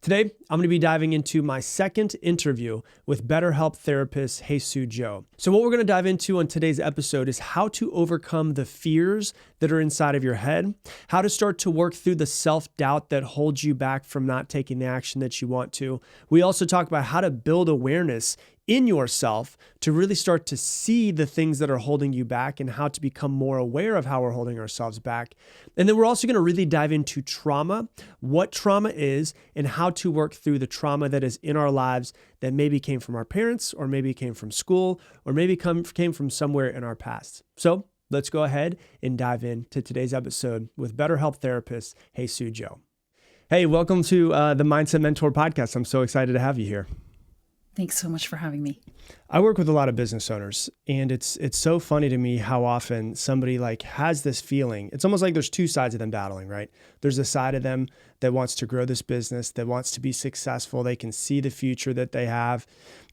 Today, I'm going to be diving into my second interview with BetterHelp therapist Jesus Joe. So what we're going to dive into on today's episode is how to overcome the fears that are inside of your head, how to start to work through the self-doubt that holds you back from not taking the action that you want to. We also talk about how to build awareness in yourself to really start to see the things that are holding you back and how to become more aware of how we're holding ourselves back. And then we're also going to really dive into trauma, what trauma is, and how to work through the trauma that is in our lives that maybe came from our parents, or maybe came from school, or maybe came from somewhere in our past. So let's go ahead and dive into today's episode with BetterHelp therapist Jesus Joe. Hey, welcome to the Mindset Mentor podcast. I'm so excited to have you here. Thanks so much for having me. I work with a lot of business owners, and it's so funny to me how often somebody has this feeling. It's almost like there's two sides of them battling, right? There's a side of them that wants to grow this business, that wants to be successful. They can see the future that they have.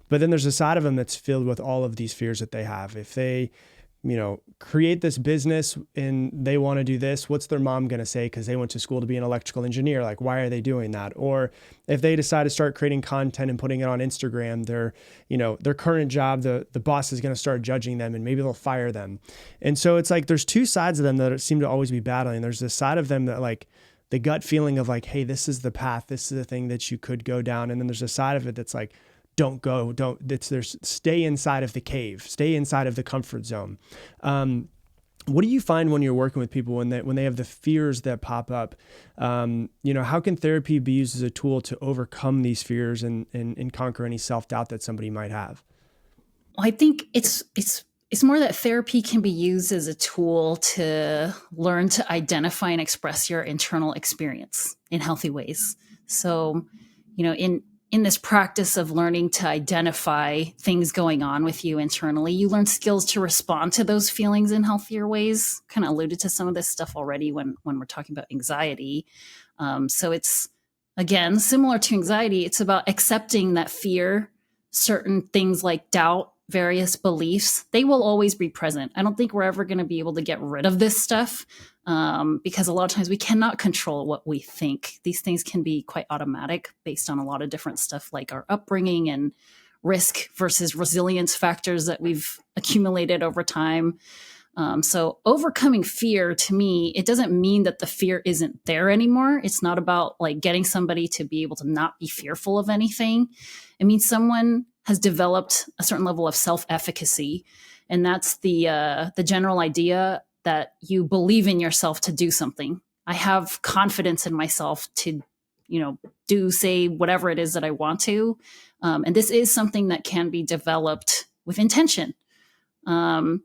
But then there's a side of them that's filled with all of these fears that they have. If they create this business and they want to do this, what's their mom going to say? Because they went to school to be an electrical engineer. Why are they doing that? Or if they decide to start creating content and putting it on Instagram, their current job, the boss is going to start judging them and maybe they'll fire them. And so it's there's two sides of them that seem to always be battling. There's this side of them that the gut feeling of hey, this is the path. This is the thing that you could go down. And then there's a side of it that's stay inside of the cave, stay inside of the comfort zone. What do you find when you're working with people when they have the fears that pop up? How can therapy be used as a tool to overcome these fears and conquer any self-doubt that somebody might have? Well, I think it's more that therapy can be used as a tool to learn to identify and express your internal experience in healthy ways. So, in this practice of learning to identify things going on with you internally, you learn skills to respond to those feelings in healthier ways. Kind of alluded to some of this stuff already when we're talking about anxiety. So it's, again, similar to anxiety. It's about accepting that fear, certain things like doubt, various beliefs, they will always be present. I don't think we're ever going to be able to get rid of this stuff because a lot of times we cannot control what we think. These things can be quite automatic based on a lot of different stuff like our upbringing and risk versus resilience factors that we've accumulated over time. So overcoming fear, to me, it doesn't mean that the fear isn't there anymore. It's not about getting somebody to be able to not be fearful of anything. It means someone has developed a certain level of self-efficacy. And that's the general idea that you believe in yourself to do something. I have confidence in myself to, say whatever it is that I want to. And this is something that can be developed with intention. And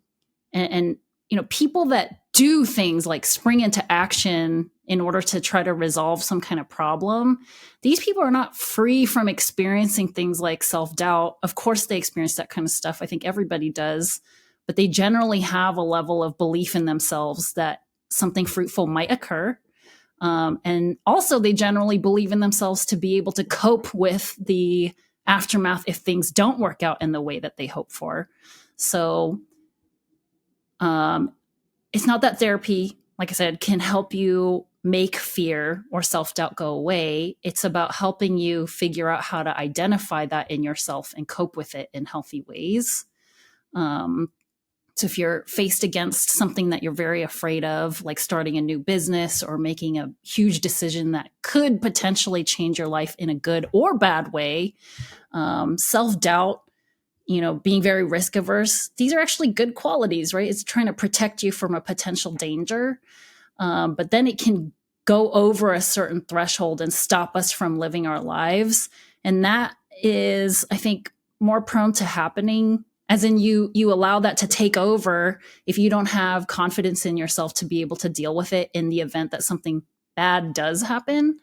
people that do things like spring into action in order to try to resolve some kind of problem, these people are not free from experiencing things like self-doubt. Of course, they experience that kind of stuff. I think everybody does, but they generally have a level of belief in themselves that something fruitful might occur. And also they generally believe in themselves to be able to cope with the aftermath if things don't work out in the way that they hope for. So it's not that therapy, like I said, can help you make fear or self-doubt go away. It's about helping you figure out how to identify that in yourself and cope with it in healthy ways. So if you're faced against something that you're very afraid of, like starting a new business or making a huge decision that could potentially change your life in a good or bad way, self-doubt, being very risk averse, these are actually good qualities, right? It's trying to protect you from a potential danger. But then it can go over a certain threshold and stop us from living our lives. And that is, I think, more prone to happening, as in you allow that to take over if you don't have confidence in yourself to be able to deal with it in the event that something bad does happen.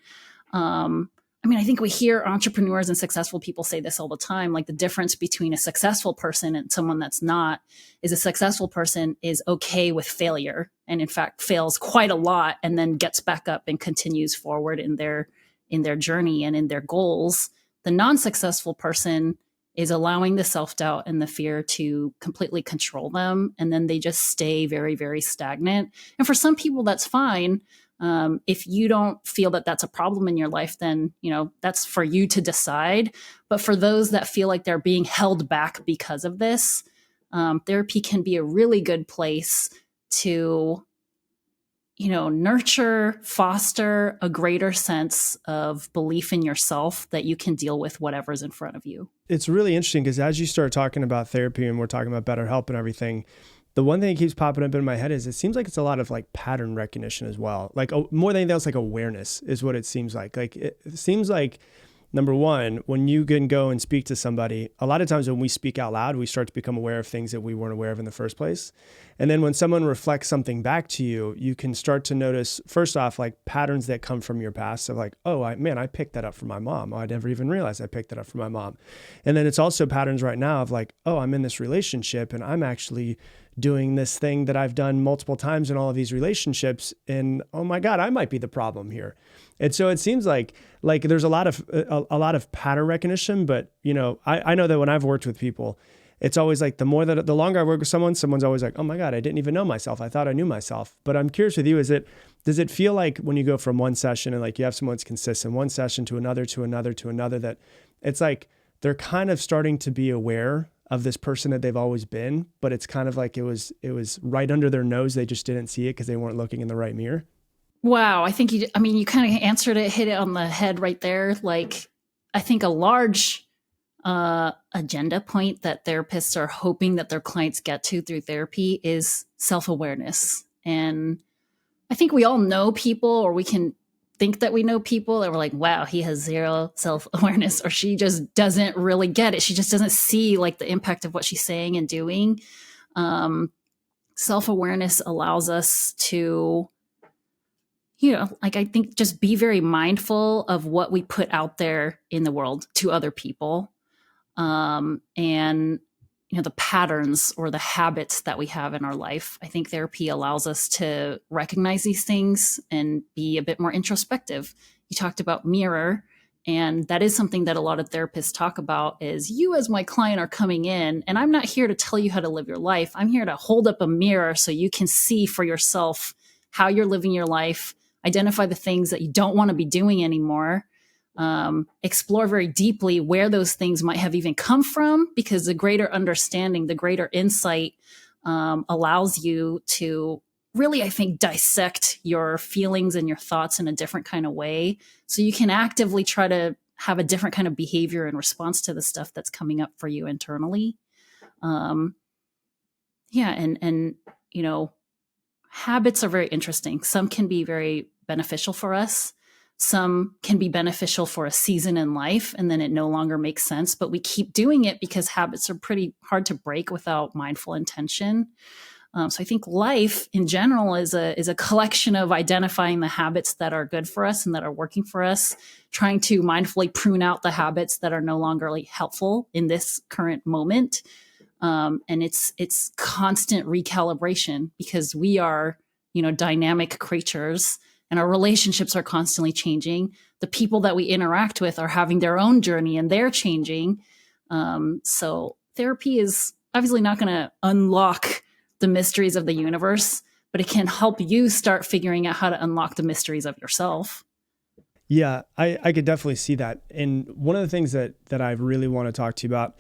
I think we hear entrepreneurs and successful people say this all the time, the difference between a successful person and someone that's not is a successful person is okay with failure and in fact fails quite a lot and then gets back up and continues forward in their journey and in their goals. The non-successful person is allowing the self-doubt and the fear to completely control them. And then they just stay very, very stagnant. And for some people, that's fine. If you don't feel that that's a problem in your life, then, that's for you to decide. But for those that feel like they're being held back because of this, therapy can be a really good place to, nurture, foster a greater sense of belief in yourself that you can deal with whatever's in front of you. It's really interesting because as you start talking about therapy and we're talking about BetterHelp and everything, the one thing that keeps popping up in my head is it seems like it's a lot of like pattern recognition as well. Like more than anything else, like awareness is what it seems like. Like it seems like, number one, when you can go and speak to somebody, a lot of times when we speak out loud, we start to become aware of things that we weren't aware of in the first place. And then when someone reflects something back to you, you can start to notice, first off, like patterns that come from your past of like, oh, I picked that up from my mom. Oh, I never even realized I picked that up from my mom. And then it's also patterns right now of like, oh, I'm in this relationship and I'm actually doing this thing that I've done multiple times in all of these relationships. And oh my God, I might be the problem here. And so it seems like there's a lot of pattern recognition, but I know that when I've worked with people, it's always like the longer I work with someone's always like, oh my God, I didn't even know myself. I thought I knew myself. But I'm curious with you, does it feel like when you go from one session and like you have someone that's consistent, one session to another, that it's like they're kind of starting to be aware of this person that they've always been, but it's kind of like it was right under their nose. They just didn't see it because they weren't looking in the right mirror. Wow. I think you kind of answered it, hit it on the head right there. Like, I think a large agenda point that therapists are hoping that their clients get to through therapy is self-awareness. And I think we all know people, or we can think that we know people that we're like, wow, he has zero self-awareness, or she just doesn't really get it. She just doesn't see like the impact of what she's saying and doing. Self-awareness allows us to, I think just be very mindful of what we put out there in the world to other people. And the patterns or the habits that we have in our life. I think therapy allows us to recognize these things and be a bit more introspective. You talked about mirror, and that is something that a lot of therapists talk about is you as my client are coming in, and I'm not here to tell you how to live your life. I'm here to hold up a mirror so you can see for yourself how you're living your life, identify the things that you don't want to be doing anymore, explore very deeply where those things might have even come from, because the greater understanding, the greater insight allows you to really, I think, dissect your feelings and your thoughts in a different kind of way. So you can actively try to have a different kind of behavior in response to the stuff that's coming up for you internally. And habits are very interesting. Some can be very beneficial for us. Some can be beneficial for a season in life, and then it no longer makes sense, but we keep doing it because habits are pretty hard to break without mindful intention. So I think life in general is a collection of identifying the habits that are good for us and that are working for us, trying to mindfully prune out the habits that are no longer helpful in this current moment. And it's constant recalibration, because we are, dynamic creatures, and our relationships are constantly changing. The people that we interact with are having their own journey and they're changing. So therapy is obviously not going to unlock the mysteries of the universe, but it can help you start figuring out how to unlock the mysteries of yourself. Yeah, I could definitely see that. And one of the things that I really want to talk to you about,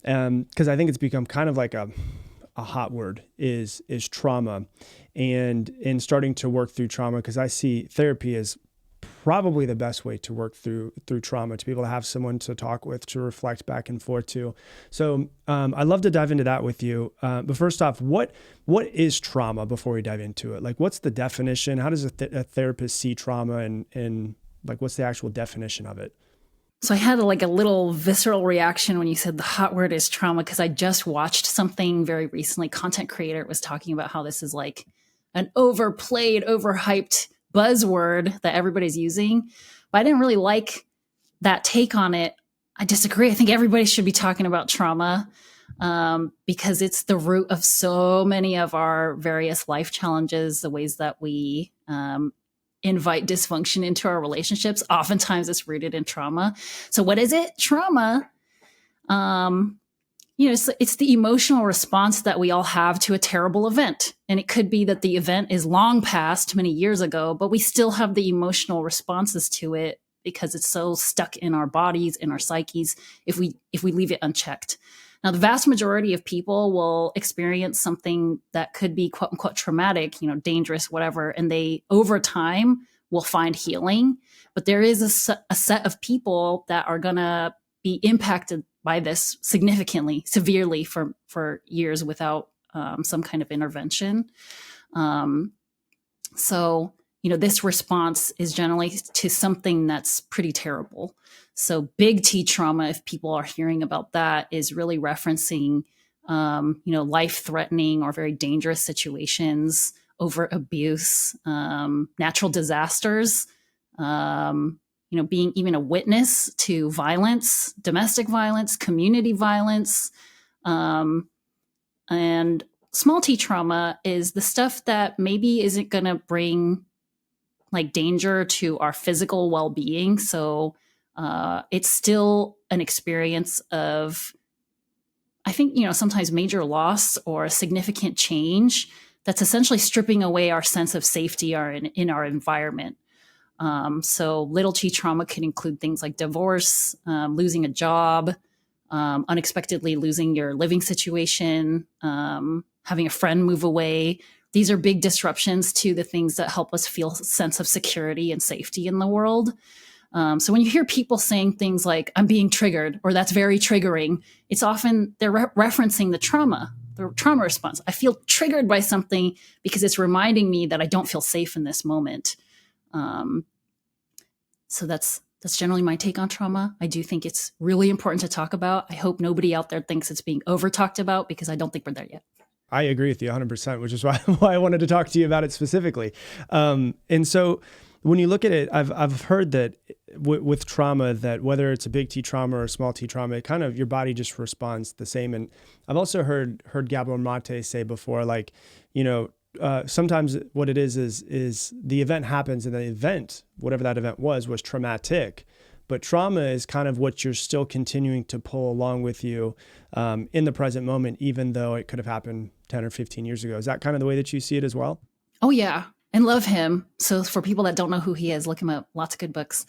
because I think it's become kind of like a hot word, is trauma, and in starting to work through trauma, because I see therapy as probably the best way to work through trauma, to be able to have someone to talk with, to reflect back and forth to. So I'd love to dive into that with you. But first off, what is trauma before we dive into it? Like, what's the definition? How does a therapist see trauma, and like, what's the actual definition of it? So I had a little visceral reaction when you said the hot word is trauma, because I just watched something very recently. Content creator was talking about how this is like an overplayed, overhyped buzzword that everybody's using. But I didn't really like that take on it. I disagree. I think everybody should be talking about trauma, because it's the root of so many of our various life challenges, the ways that we invite dysfunction into our relationships. Oftentimes it's rooted in trauma. So what is it? Trauma it's the emotional response that we all have to a terrible event. And it could be that the event is long past many years ago, but we still have the emotional responses to it because it's so stuck in our bodies, in our psyches, if we leave it unchecked. Now, the vast majority of people will experience something that could be quote unquote traumatic, dangerous, whatever, and they over time will find healing. But there is a set of people that are going to be impacted by this significantly, severely for years without some kind of intervention. So, this response is generally to something that's pretty terrible. So big T trauma, if people are hearing about that, is really referencing, life-threatening or very dangerous situations, overt abuse, natural disasters, being even a witness to violence, domestic violence, community violence. And small T trauma is the stuff that maybe isn't going to bring like danger to our physical well-being. So it's still an experience of, I think, sometimes major loss or a significant change that's essentially stripping away our sense of safety in our environment. So little T trauma can include things like divorce, losing a job, unexpectedly losing your living situation, having a friend move away. These are big disruptions to the things that help us feel a sense of security and safety in the world. So when you hear people saying things like, I'm being triggered, or that's very triggering, it's often they're referencing the trauma response. I feel triggered by something because it's reminding me that I don't feel safe in this moment. So that's generally my take on trauma. I do think it's really important to talk about. I hope nobody out there thinks it's being over talked about, because I don't think we're there yet. I agree with you 100%, which is why I wanted to talk to you about it specifically. And so when you look at it, I've heard that with trauma, that whether it's a big T trauma or a small T trauma, it kind of, your body just responds the same. And I've also heard Gabor Mate say before, like, sometimes what it is the event happens, and the event, whatever that event was traumatic. But trauma is kind of what you're still continuing to pull along with you in the present moment, even though it could have happened 10 or 15 years ago. Is that kind of the way that you see it as well? Oh, yeah. And love him. So for people that don't know who he is, look him up. Lots of good books.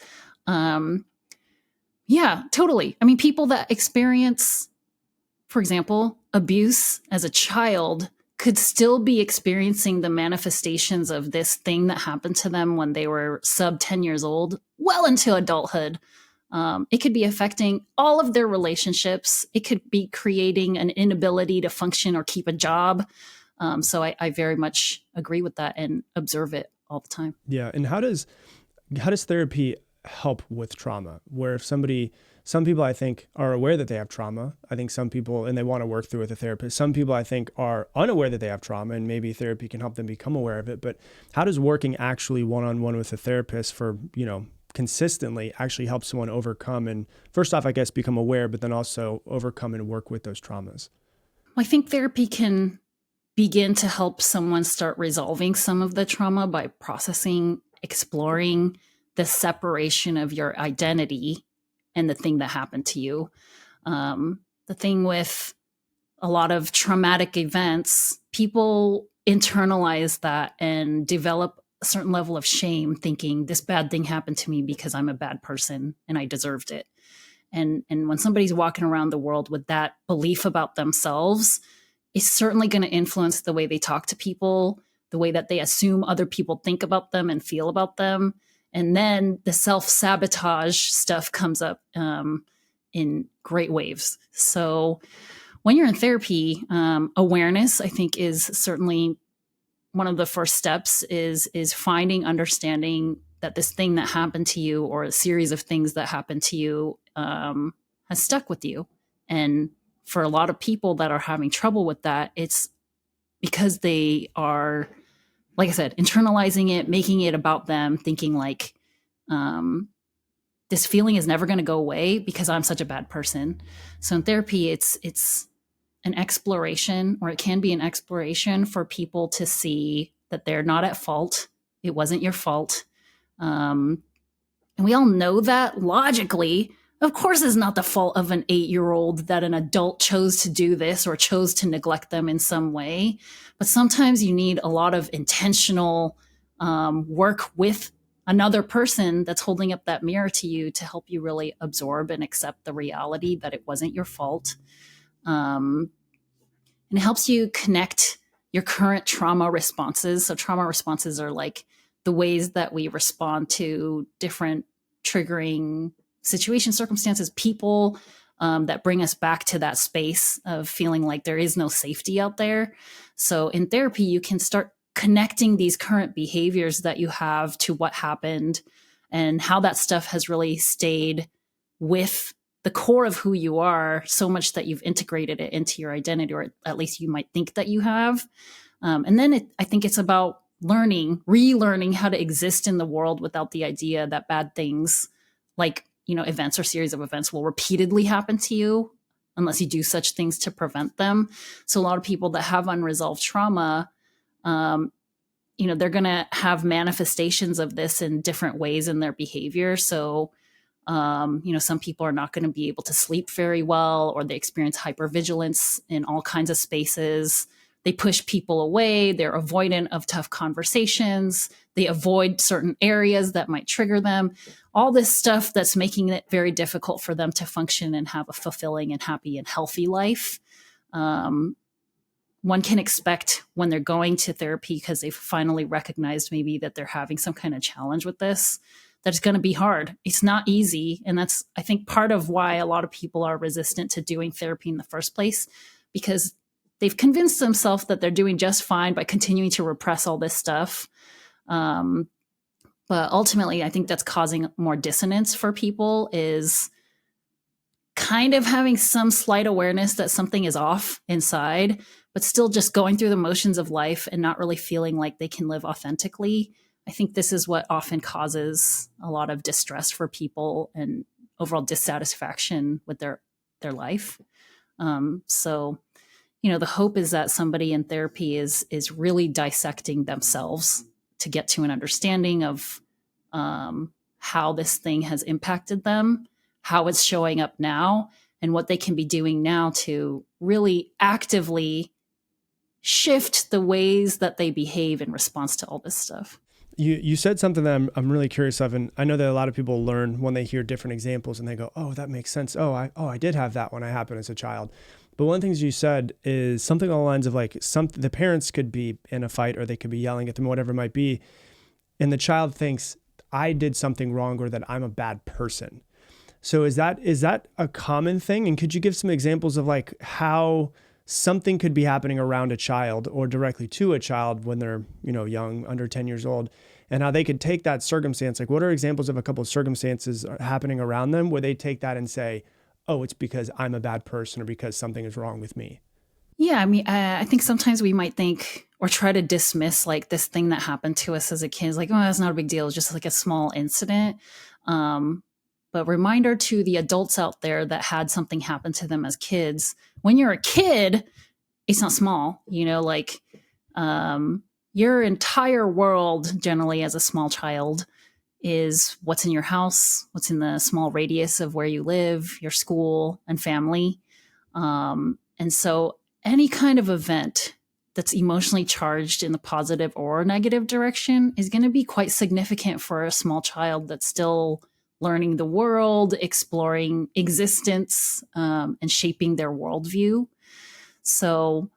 Yeah, totally. I mean, people that experience, for example, abuse as a child could still be experiencing the manifestations of this thing that happened to them when they were sub 10 years old, well into adulthood. It could be affecting all of their relationships. It could be creating an inability to function or keep a job. So I very much agree with that and observe it all the time. Yeah. And how does therapy help with trauma? Where if some people I think are aware that they have trauma. I think some people, and they want to work through with a therapist. Some people I think are unaware that they have trauma, and maybe therapy can help them become aware of it. But how does working actually one-on-one with a therapist for, consistently actually help someone overcome and, first off, I guess, become aware, but then also overcome and work with those traumas? I think therapy can begin to help someone start resolving some of the trauma by processing, exploring the separation of your identity and the thing that happened to you. The thing with a lot of traumatic events, people internalize that and develop a certain level of shame, thinking this bad thing happened to me because I'm a bad person and I deserved it. And when somebody's walking around the world with that belief about themselves, it's certainly going to influence the way they talk to people, the way that they assume other people think about them and feel about them. And then the self-sabotage stuff comes up in great waves. So when you're in therapy, awareness, I think, is certainly one of the first steps is finding, understanding that this thing that happened to you, or a series of things that happened to you, has stuck with you. And for a lot of people that are having trouble with that, it's because they are, like I said, internalizing it, making it about them, thinking like, this feeling is never going to go away because I'm such a bad person. So in therapy, it's an exploration, or it can be an exploration for people to see that they're not at fault. It wasn't your fault. And we all know that logically, Of course, it's not the fault of an 8-year-old that an adult chose to do this or chose to neglect them in some way. But sometimes you need a lot of intentional work with another person that's holding up that mirror to you to help you really absorb and accept the reality that it wasn't your fault. And it helps you connect your current trauma responses. So, trauma responses are like the ways that we respond to different triggering situations, circumstances, people that bring us back to that space of feeling like there is no safety out there. So in therapy, you can start connecting these current behaviors that you have to what happened and how that stuff has really stayed with the core of who you are so much that you've integrated it into your identity, or at least you might think that you have. And then I think it's about relearning how to exist in the world without the idea that bad things like events or series of events will repeatedly happen to you unless you do such things to prevent them. So a lot of people that have unresolved trauma, they're going to have manifestations of this in different ways in their behavior. So, some people are not going to be able to sleep very well, or they experience hypervigilance in all kinds of spaces. They push people away. They're avoidant of tough conversations. They avoid certain areas that might trigger them. All this stuff that's making it very difficult for them to function and have a fulfilling and happy and healthy life. One can expect when they're going to therapy because they've finally recognized maybe that they're having some kind of challenge with this, that it's going to be hard. It's not easy. And that's, I think, part of why a lot of people are resistant to doing therapy in the first place, because they've convinced themselves that they're doing just fine by continuing to repress all this stuff. But ultimately, I think that's causing more dissonance for people, is kind of having some slight awareness that something is off inside, but still just going through the motions of life and not really feeling like they can live authentically. I think this is what often causes a lot of distress for people and overall dissatisfaction with their life. So the hope is that somebody in therapy is really dissecting themselves to get to an understanding of how this thing has impacted them, how it's showing up now, and what they can be doing now to really actively shift the ways that they behave in response to all this stuff. You said something that I'm really curious of, and I know that a lot of people learn when they hear different examples and they go, oh, that makes sense. I did have that when I happened as a child. But one of the things you said is something along the lines of like the parents could be in a fight or they could be yelling at them, whatever it might be. And the child thinks I did something wrong or that I'm a bad person. So is that a common thing? And could you give some examples of like how something could be happening around a child or directly to a child when they're, young, under 10 years old, and how they could take that circumstance? Like, what are examples of a couple of circumstances happening around them where they take that and say, oh, it's because I'm a bad person or because something is wrong with me? Yeah, I mean, I think sometimes we might think or try to dismiss like this thing that happened to us as a kid. It's like, oh, that's not a big deal. It's just like a small incident. But reminder to the adults out there that had something happen to them as kids. When you're a kid, it's not small, your entire world generally as a small child is what's in your house, what's in the small radius of where you live, your school and family. And so any kind of event that's emotionally charged in the positive or negative direction is going to be quite significant for a small child that's still learning the world, exploring existence, and shaping their worldview. So,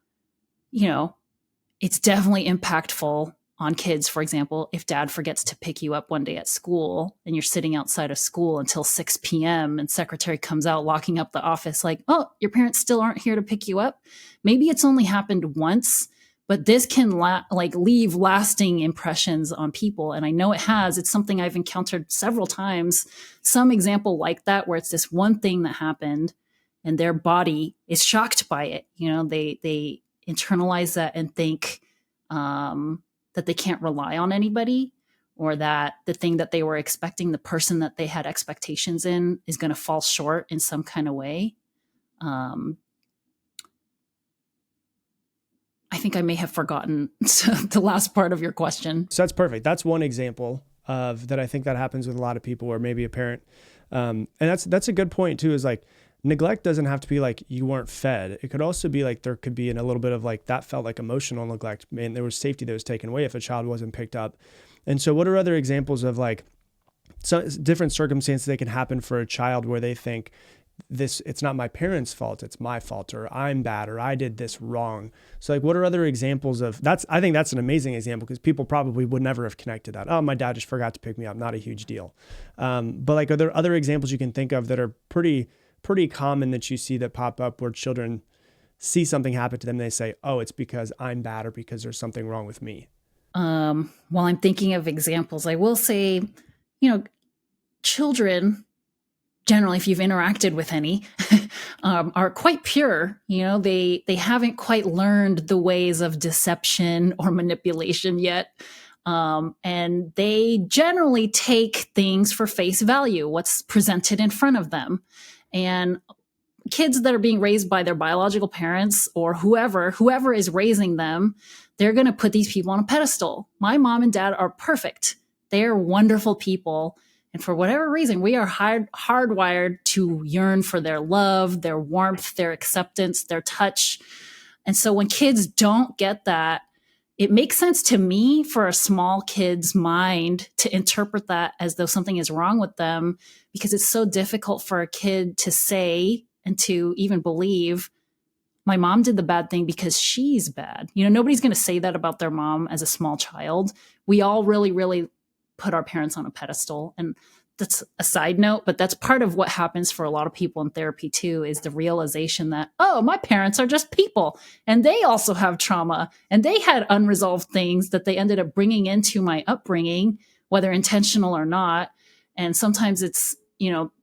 it's definitely impactful on kids. For example, if dad forgets to pick you up one day at school and you're sitting outside of school until 6 p.m. and secretary comes out locking up the office like, oh, your parents still aren't here to pick you up. Maybe it's only happened once, but this can leave lasting impressions on people. And I know it has. It's something I've encountered several times. Some example like that, where it's this one thing that happened and their body is shocked by it. They internalize that and think that they can't rely on anybody, or that the thing that they were expecting, the person that they had expectations in, is going to fall short in some kind of way. I think I may have forgotten the last part of your question. So that's perfect. That's one example of that. I think that happens with a lot of people, where maybe a parent And that's a good point too, is like neglect doesn't have to be like you weren't fed. It could also be like there could be a little bit of like that felt like emotional neglect, and there was safety that was taken away if a child wasn't picked up. And so what are other examples of like so different circumstances that can happen for a child where they think this, it's not my parents' fault, it's my fault, or I'm bad, or I did this wrong. So like, what are other examples of that's, I think that's an amazing example because people probably would never have connected that. Oh, my dad just forgot to pick me up. Not a huge deal. But like, are there other examples you can think of that are pretty common that you see that pop up where children see something happen to them, they say, oh, it's because I'm bad or because there's something wrong with me? While I'm thinking of examples, I will say, children, generally, if you've interacted with any, are quite pure. They haven't quite learned the ways of deception or manipulation yet. And they generally take things for face value, what's presented in front of them. And kids that are being raised by their biological parents or whoever is raising them, they're going to put these people on a pedestal. My mom and dad are perfect. They're wonderful people. And for whatever reason, we are hardwired to yearn for their love, their warmth, their acceptance, their touch. And so when kids don't get that, it makes sense to me for a small kid's mind to interpret that as though something is wrong with them, because it's so difficult for a kid to say and to even believe, my mom did the bad thing because she's bad. Nobody's going to say that about their mom as a small child. We all really, really put our parents on a pedestal. And that's a side note, but that's part of what happens for a lot of people in therapy too, is the realization that, oh, my parents are just people and they also have trauma and they had unresolved things that they ended up bringing into my upbringing, whether intentional or not. And sometimes it's,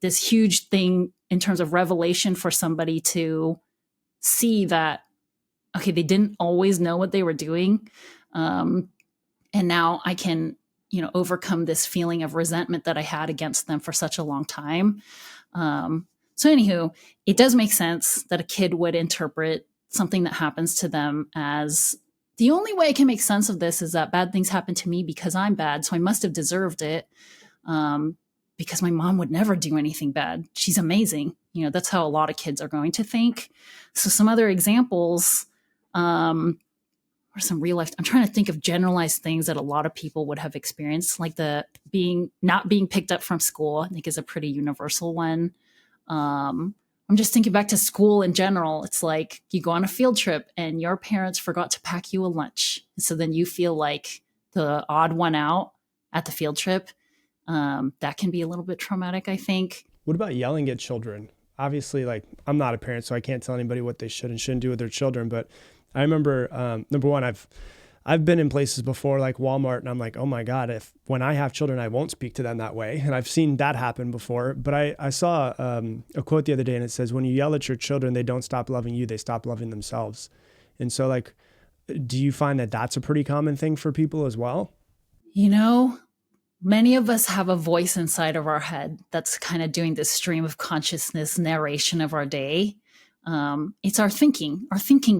this huge thing in terms of revelation for somebody to see that, okay, they didn't always know what they were doing. And now I can, overcome this feeling of resentment that I had against them for such a long time. So anywho, it does make sense that a kid would interpret something that happens to them as, the only way I can make sense of this is that bad things happen to me because I'm bad, so I must have deserved it. Because my mom would never do anything bad. She's amazing. That's how a lot of kids are going to think. So some other examples, or some real life, I'm trying to think of generalized things that a lot of people would have experienced, like not being picked up from school, I think is a pretty universal one. I'm just thinking back to school in general. It's like you go on a field trip and your parents forgot to pack you a lunch. And so then you feel like the odd one out at the field trip. That can be a little bit traumatic, I think. What about yelling at children? Obviously, like, I'm not a parent, so I can't tell anybody what they should and shouldn't do with their children. But I remember, number one, I've been in places before like Walmart, and I'm like, oh my God, when I have children, I won't speak to them that way. And I've seen that happen before. But I saw a quote the other day, and it says, when you yell at your children, they don't stop loving you, they stop loving themselves. And so like, do you find that that's a pretty common thing for people as well? Many of us have a voice inside of our head that's kind of doing this stream of consciousness narration of our day. It's our thinking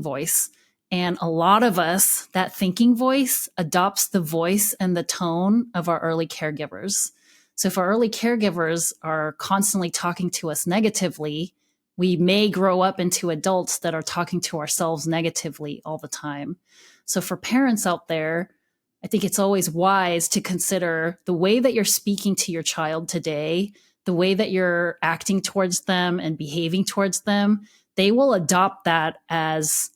voice. And a lot of us, that thinking voice adopts the voice and the tone of our early caregivers. So if our early caregivers are constantly talking to us negatively, we may grow up into adults that are talking to ourselves negatively all the time. So for parents out there, I think it's always wise to consider the way that you're speaking to your child today, the way that you're acting towards them and behaving towards them. They will adopt that as,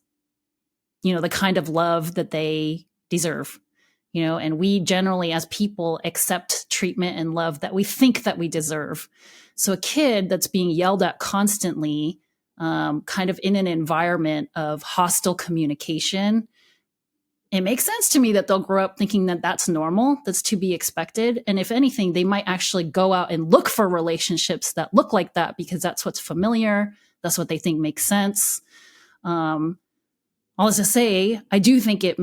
the kind of love that they deserve, and we generally as people accept treatment and love that we think that we deserve. So a kid that's being yelled at constantly, kind of in an environment of hostile communication, it makes sense to me that they'll grow up thinking that that's normal, that's to be expected. And if anything, they might actually go out and look for relationships that look like that because that's what's familiar. That's what they think makes sense. All is to say, I do think it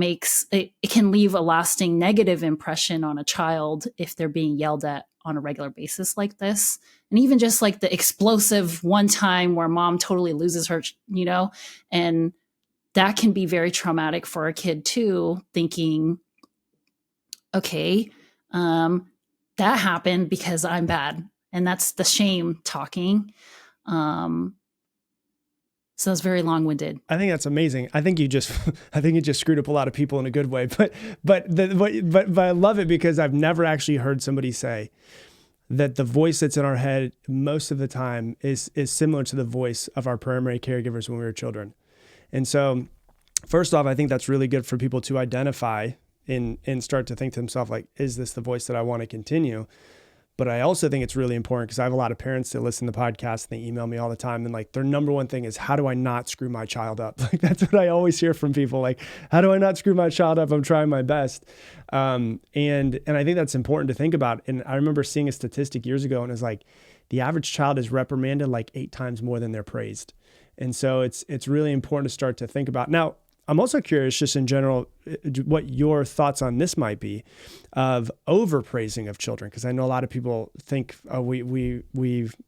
can leave a lasting negative impression on a child if they're being yelled at on a regular basis like this. And even just like the explosive one time where mom totally loses her, and that can be very traumatic for a kid too, thinking, okay, that happened because I'm bad. And that's the shame talking. So it's very long-winded. I think that's amazing. I think you just screwed up a lot of people in a good way, but I love it because I've never actually heard somebody say that the voice that's in our head most of the time is similar to the voice of our primary caregivers when we were children. And so first off, I think that's really good for people to identify and start to think to themselves, like, is this the voice that I want to continue? But I also think it's really important because I have a lot of parents that listen to the podcast and they email me all the time. And like their number one thing is, how do I not screw my child up? Like that's what I always hear from people. Like, how do I not screw my child up? I'm trying my best. And I think that's important to think about. And I remember seeing a statistic years ago and it was like, the average child is reprimanded like 8 times more than they're praised. And so it's really important to start to think about. Now, I'm also curious, just in general, what your thoughts on this might be of overpraising of children, because I know a lot of people think we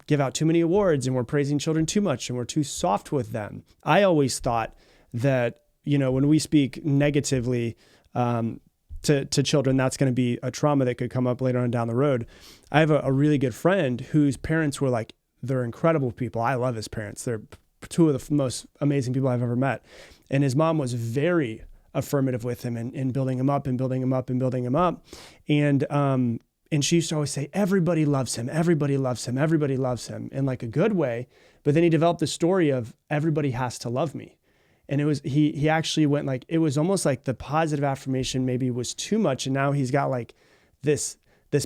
give out too many awards and we're praising children too much and we're too soft with them. I always thought that, when we speak negatively to children, that's going to be a trauma that could come up later on down the road. I have a really good friend whose parents were like, they're incredible people. I love his parents. They're two of the most amazing people I've ever met. And his mom was very affirmative with him and building him up and building him up and building him up. And she used to always say, everybody loves him. Everybody loves him. Everybody loves him in like a good way. But then he developed the story of everybody has to love me. And it was, he actually went like, it was almost like the positive affirmation maybe was too much. And now he's got like this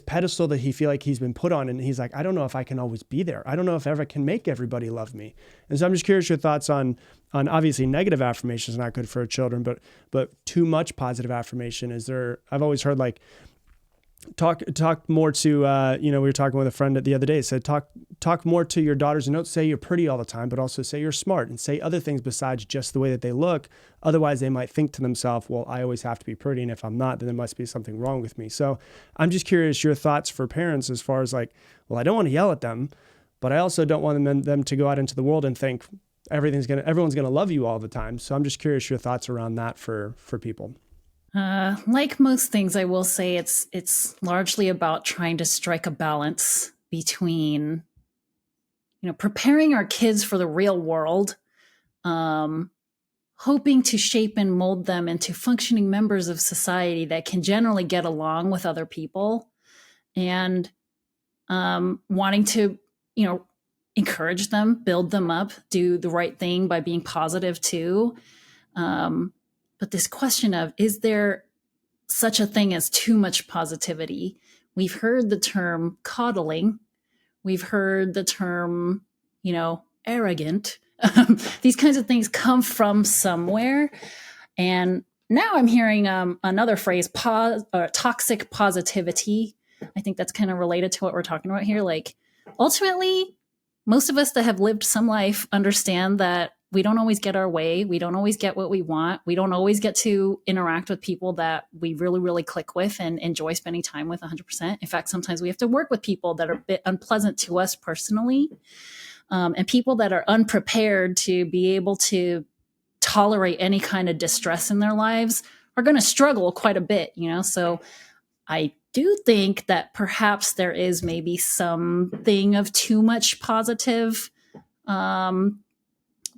pedestal that he feel like he's been put on. And he's like, I don't know if I can always be there. I don't know if ever can make everybody love me. And so I'm just curious your thoughts on obviously negative affirmation is not good for children, but too much positive affirmation. I've always heard like, talk more to, we were talking with a friend the other day, said, talk more to your daughters and don't say you're pretty all the time, but also say you're smart and say other things besides just the way that they look. Otherwise they might think to themselves, well, I always have to be pretty. And if I'm not, then there must be something wrong with me. So I'm just curious your thoughts for parents as far as like, well, I don't want to yell at them, but I also don't want them to go out into the world and think everyone's going to love you all the time. So I'm just curious your thoughts around that for people. Like most things, I will say it's largely about trying to strike a balance between, preparing our kids for the real world, hoping to shape and mold them into functioning members of society that can generally get along with other people, and wanting to, encourage them, build them up, do the right thing by being positive too. But this question of, is there such a thing as too much positivity? We've heard the term coddling. We've heard the term, arrogant. These kinds of things come from somewhere. And now I'm hearing another phrase, toxic positivity. I think that's kind of related to what we're talking about here. Like, ultimately, most of us that have lived some life understand that we don't always get our way. We don't always get what we want. We don't always get to interact with people that we really, really click with and enjoy spending time with 100%. In fact, sometimes we have to work with people that are a bit unpleasant to us personally, and people that are unprepared to be able to tolerate any kind of distress in their lives are going to struggle quite a bit, So I do think that perhaps there is maybe something of too much positive,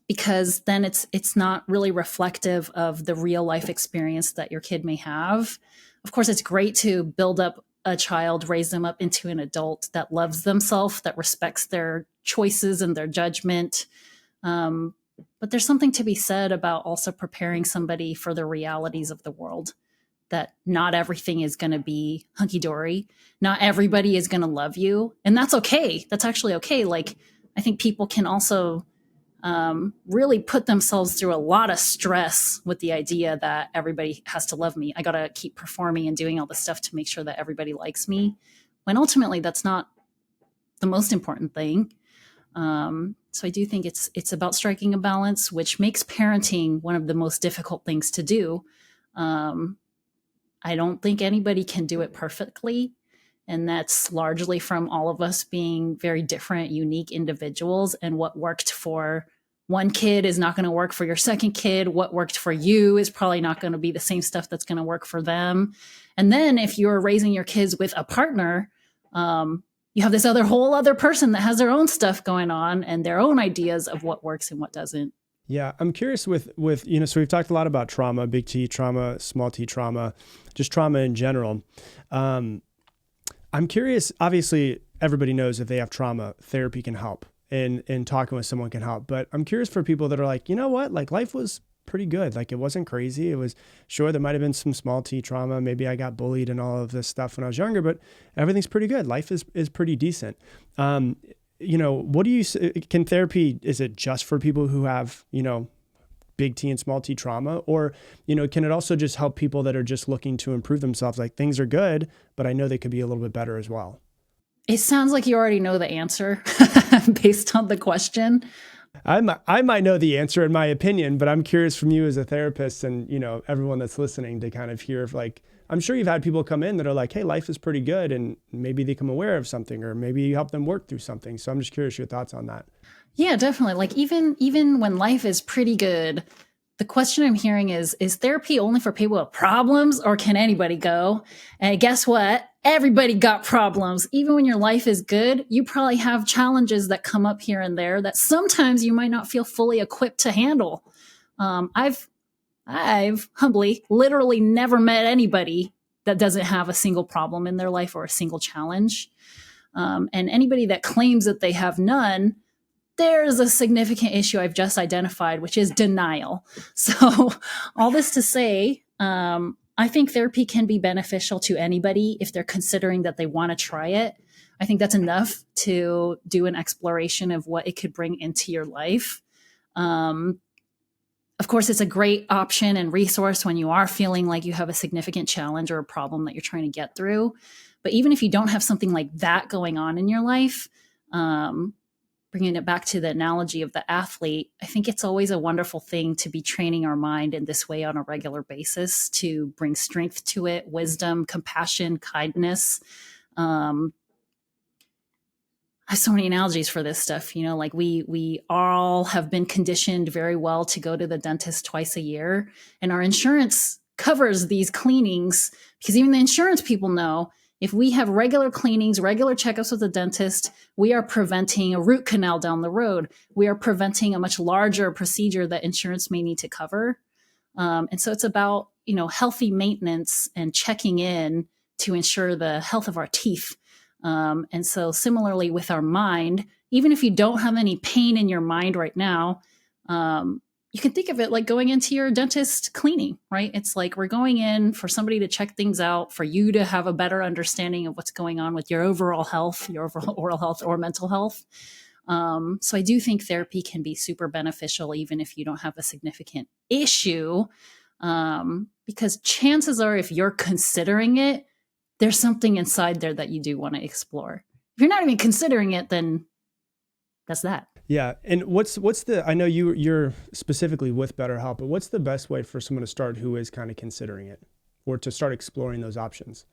because then it's not really reflective of the real life experience that your kid may have. Of course, it's great to build up a child, raise them up into an adult that loves themselves, that respects their choices and their judgment. But there's something to be said about also preparing somebody for the realities of the world, that not everything is going to be hunky-dory. Not everybody is going to love you. And that's okay. That's actually okay. Like, I think people can also really put themselves through a lot of stress with the idea that everybody has to love me. I got to keep performing and doing all this stuff to make sure that everybody likes me, when ultimately that's not the most important thing. So I do think it's about striking a balance, which makes parenting one of the most difficult things to do. I don't think anybody can do it perfectly. And that's largely from all of us being very different, unique individuals. And what worked for one kid is not going to work for your second kid. What worked for you is probably not going to be the same stuff that's going to work for them. And then if you're raising your kids with a partner, you have this whole other person that has their own stuff going on and their own ideas of what works and what doesn't. Yeah, I'm curious with so we've talked a lot about trauma, big T trauma, small T trauma, just trauma in general. I'm curious, obviously everybody knows if they have trauma, therapy can help and talking with someone can help. But I'm curious for people that are like, you know what, like life was pretty good. Like it wasn't crazy. It was sure there might've been some small T trauma. Maybe I got bullied and all of this stuff when I was younger, but everything's pretty good. Life is pretty decent. What do you, can therapy, is it just for people who have, big T and small T trauma, or, can it also just help people that are just looking to improve themselves? Like things are good, but I know they could be a little bit better as well. It sounds like you already know the answer based on the question. I might know the answer in my opinion, but I'm curious from you as a therapist and, everyone that's listening to kind of hear if like, I'm sure you've had people come in that are like, hey, life is pretty good. And maybe they become aware of something, or maybe you help them work through something. So I'm just curious your thoughts on that. Yeah, definitely. Like even when life is pretty good, the question I'm hearing is therapy only for people with problems, or can anybody go? And guess what? Everybody got problems. Even when your life is good, you probably have challenges that come up here and there that sometimes you might not feel fully equipped to handle. I've humbly literally never met anybody that doesn't have a single problem in their life or a single challenge. And anybody that claims that they have none, there's a significant issue I've just identified, which is denial. So all this to say, I think therapy can be beneficial to anybody if they're considering that they want to try it. I think that's enough to do an exploration of what it could bring into your life. Of course, it's a great option and resource when you are feeling like you have a significant challenge or a problem that you're trying to get through. But even if you don't have something like that going on in your life, bringing it back to the analogy of the athlete, I think it's always a wonderful thing to be training our mind in this way on a regular basis to bring strength to it, wisdom, compassion, kindness. I have so many analogies for this stuff, like we all have been conditioned very well to go to the dentist twice a year, and our insurance covers these cleanings because even the insurance people know if we have regular cleanings, regular checkups with the dentist, we are preventing a root canal down the road. We are preventing a much larger procedure that insurance may need to cover. And so it's about, healthy maintenance and checking in to ensure the health of our teeth. And so similarly with our mind, even if you don't have any pain in your mind right now, you can think of it like going into your dentist cleaning, right? It's like we're going in for somebody to check things out, for you to have a better understanding of what's going on with your overall health, your overall oral health or mental health. So I do think therapy can be super beneficial, even if you don't have a significant issue, because chances are if you're considering it, there's something inside there that you do want to explore. If you're not even considering it, then that's that. Yeah. And what's the, I know you're specifically with BetterHelp, but what's the best way for someone to start who is kind of considering it or to start exploring those options?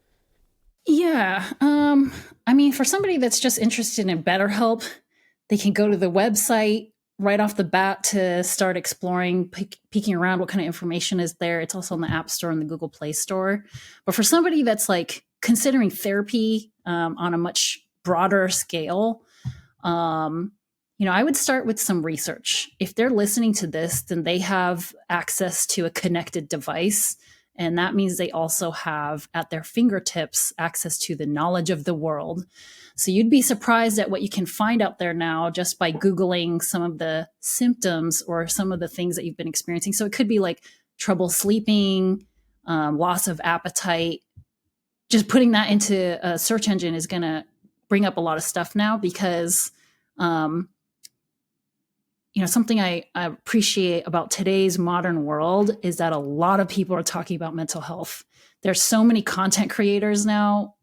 Yeah. For somebody that's just interested in BetterHelp, they can go to the website right off the bat to start exploring, peeking around what kind of information is there. It's also in the App Store and the Google Play Store. But for somebody that's like considering therapy on a much broader scale, I would start with some research. If they're listening to this, then they have access to a connected device. And that means they also have at their fingertips access to the knowledge of the world. So you'd be surprised at what you can find out there now just by Googling some of the symptoms or some of the things that you've been experiencing. So it could be like trouble sleeping, loss of appetite. Just putting that into a search engine is going to bring up a lot of stuff now because, something I appreciate about today's modern world is that a lot of people are talking about mental health. There's so many content creators now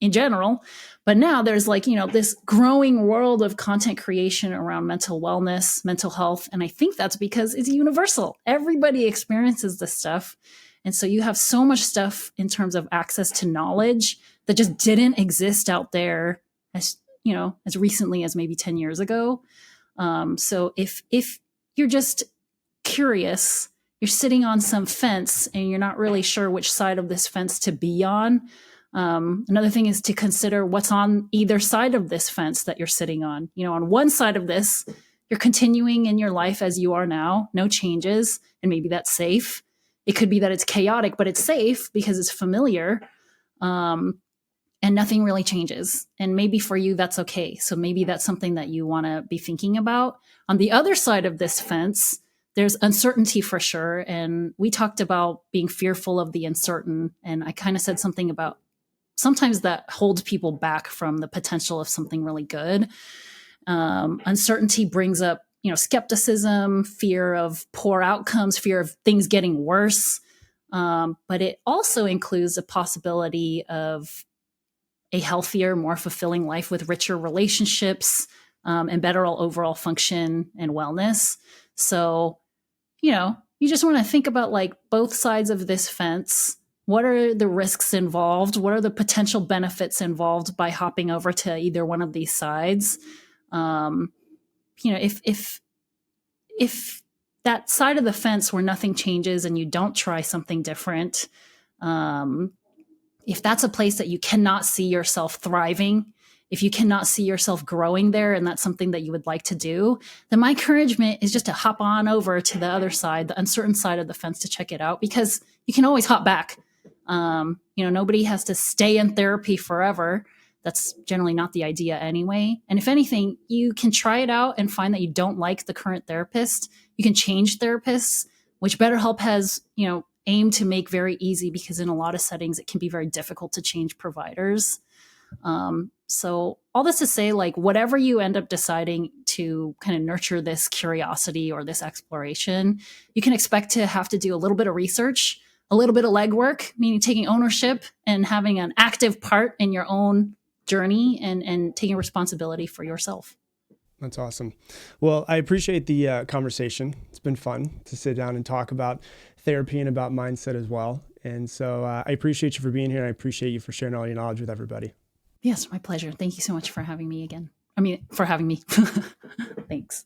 in general, but now there's this growing world of content creation around mental wellness, mental health. And I think that's because it's universal. Everybody experiences this stuff. And so you have so much stuff in terms of access to knowledge that just didn't exist out there as recently as maybe 10 years ago. So if you're just curious, you're sitting on some fence and you're not really sure which side of this fence to be on, Another thing is to consider what's on either side of this fence that you're sitting on. On one side of this, you're continuing in your life as you are now, no changes, and maybe that's safe. It could be that it's chaotic, but it's safe because it's familiar, and nothing really changes. And maybe for you, that's okay. So maybe that's something that you want to be thinking about. On the other side of this fence, there's uncertainty for sure. And we talked about being fearful of the uncertain. And I kind of said something about sometimes that holds people back from the potential of something really good. Uncertainty brings up, skepticism, fear of poor outcomes, fear of things getting worse. But it also includes a possibility of a healthier, more fulfilling life with richer relationships, and better overall function and wellness. So, you just want to think about like both sides of this fence. What are the risks involved? What are the potential benefits involved by hopping over to either one of these sides? If that side of the fence where nothing changes and you don't try something different, if that's a place that you cannot see yourself thriving, if you cannot see yourself growing there and that's something that you would like to do, then my encouragement is just to hop on over to the other side, the uncertain side of the fence, to check it out, because you can always hop back. Nobody has to stay in therapy forever. That's generally not the idea anyway. And if anything, you can try it out and find that you don't like the current therapist. You can change therapists, which BetterHelp has, aimed to make very easy, because in a lot of settings, it can be very difficult to change providers. So all this to say, like, whatever you end up deciding to kind of nurture this curiosity or this exploration, you can expect to have to do a little bit of research, a little bit of legwork, meaning taking ownership and having an active part in your own journey and taking responsibility for yourself. That's awesome. Well, I appreciate the conversation. It's been fun to sit down and talk about therapy and about mindset as well. And so I appreciate you for being here. I appreciate you for sharing all your knowledge with everybody. Yes, my pleasure. Thank you so much for having me again. For having me. Thanks.